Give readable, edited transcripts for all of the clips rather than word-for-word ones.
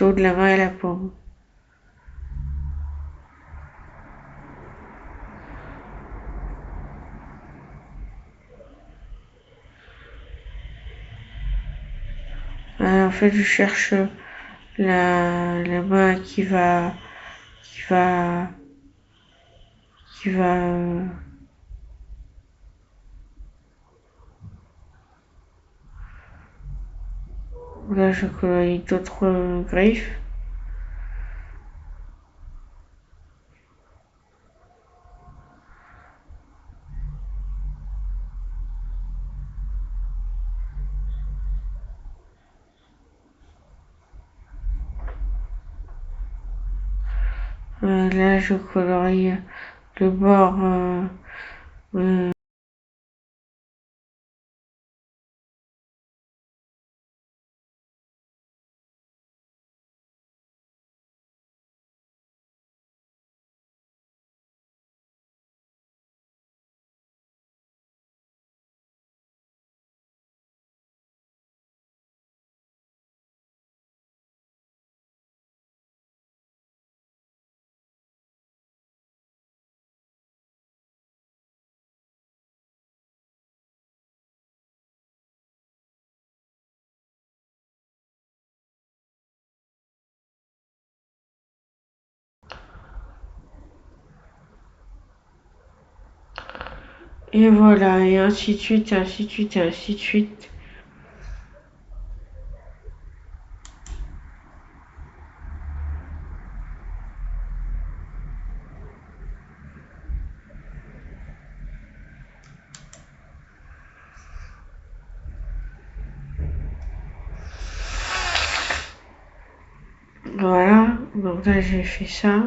dos de la main et la paume. En fait, je cherche la main qui va, qui va, là, je colorie d'autres griffes. Là, je colorie le bord. Et voilà, et ainsi de suite, ainsi de suite, ainsi de suite. Voilà, donc là j'ai fait ça.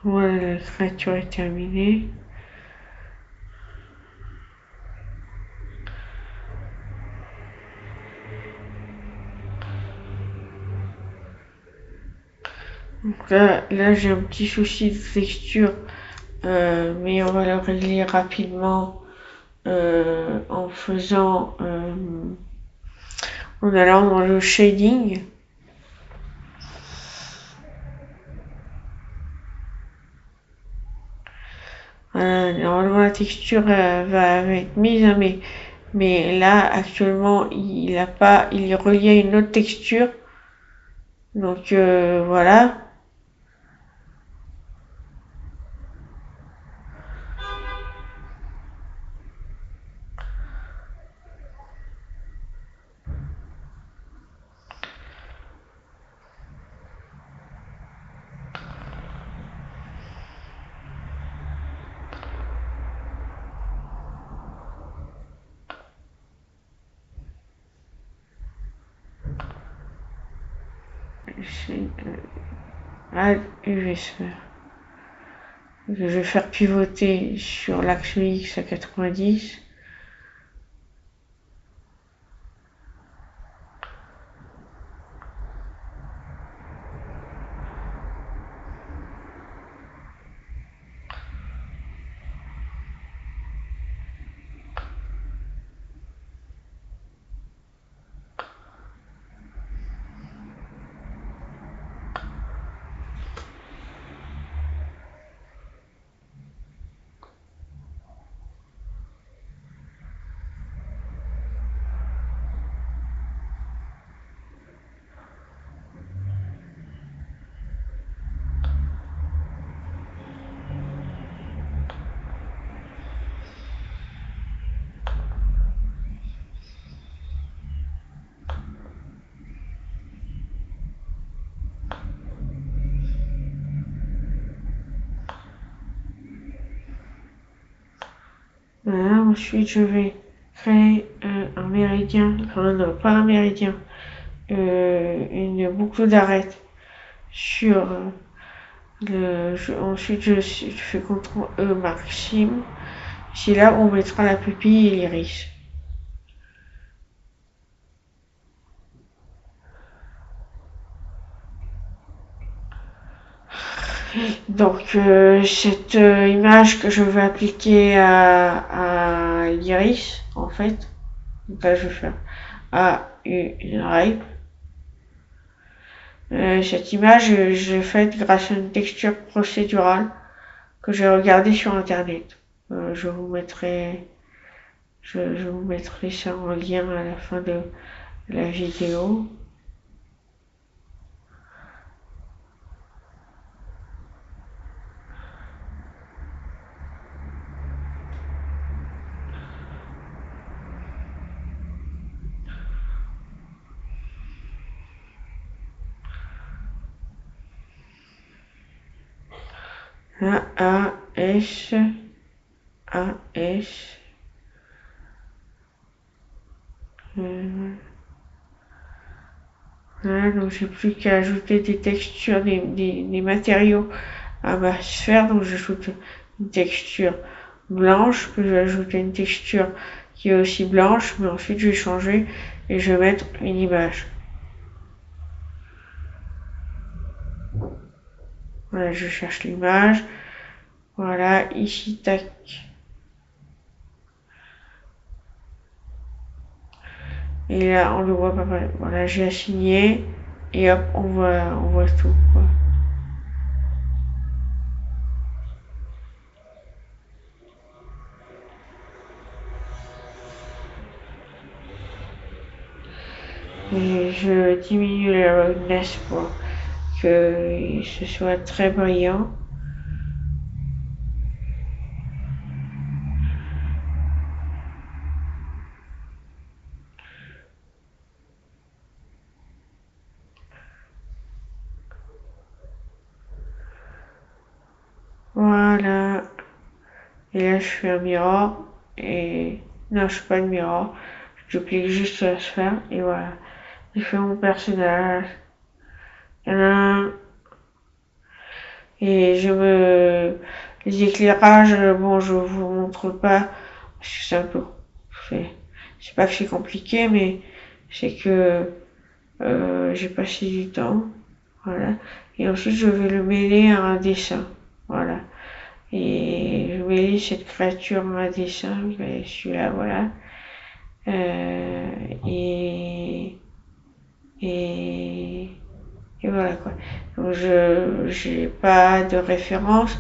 Voilà, la créature est terminée. Donc là j'ai un petit souci de texture, mais on va le régler rapidement en en allant dans le shading. Normalement la texture va être mise, hein, mais là actuellement il est relié à une autre texture. Donc voilà. Add UV Sphere. Je vais faire pivoter sur l'axe X à 90. Voilà, ensuite je vais créer un méridien, enfin non, pas un méridien, une boucle d'arête sur ensuite je fais CTRL E marque sim. C'est là où on mettra la pupille et l'iris. Donc cette image que je vais appliquer à l'iris, en fait, donc là je vais faire une rail. Cette image, je l'ai faite grâce à une texture procédurale que j'ai regardée sur internet. Je vous mettrai ça en lien à la fin de la vidéo. A, S, A, S. Voilà, donc j'ai plus qu'à ajouter des textures, des matériaux à ma sphère. Donc j'ajoute une texture blanche, puis je vais ajouter une texture qui est aussi blanche, mais ensuite je vais changer et je vais mettre une image. Voilà, je cherche l'image. Voilà, ici, tac. Et là, on le voit pas mal. Voilà, j'ai assigné. Et hop, on voit tout, quoi. Et je diminue la roughness pour que ce soit très brillant. Voilà. Et là, je fais un miroir. Et non, je fais pas de miroir. Je clique juste sur la sphère. Et voilà. J'ai fait mon personnage. Et les éclairages, bon, je vous montre pas. Parce que c'est un peu. C'est pas que c'est compliqué, mais c'est que j'ai passé du temps. Voilà. Et ensuite, je vais le mêler à un dessin. Voilà. Et je mêler cette créature à un dessin. Celui-là, voilà. Euh, et, et, et voilà quoi. Donc j'ai pas de référence,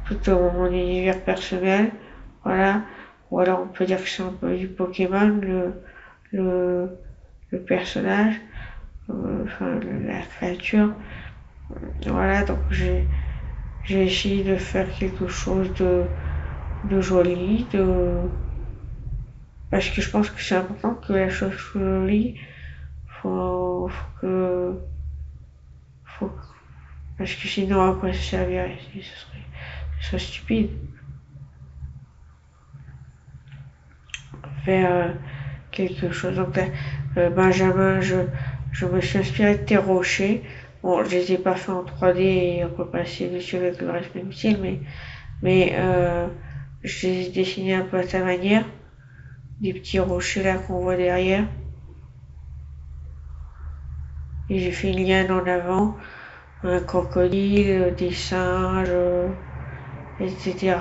plutôt mon univers personnel. Voilà. Ou alors on peut dire que c'est un peu du Pokémon, le, le personnage, enfin la créature. Voilà, donc j'ai essayé de faire quelque chose de joli, parce que je pense que c'est important que la chose soit jolie. Faut que, faut, parce que sinon à quoi ça servirait? Ce serait stupide. Faire quelque chose. Donc là, Benjamin, je me suis inspiré de tes rochers. Bon, je les ai pas fait en 3D et repassé dessus avec le reste style, mais je les ai dessinés un peu à ta manière. Des petits rochers là qu'on voit derrière. Et j'ai fait une liane en avant, un crocodile, des singes, etc.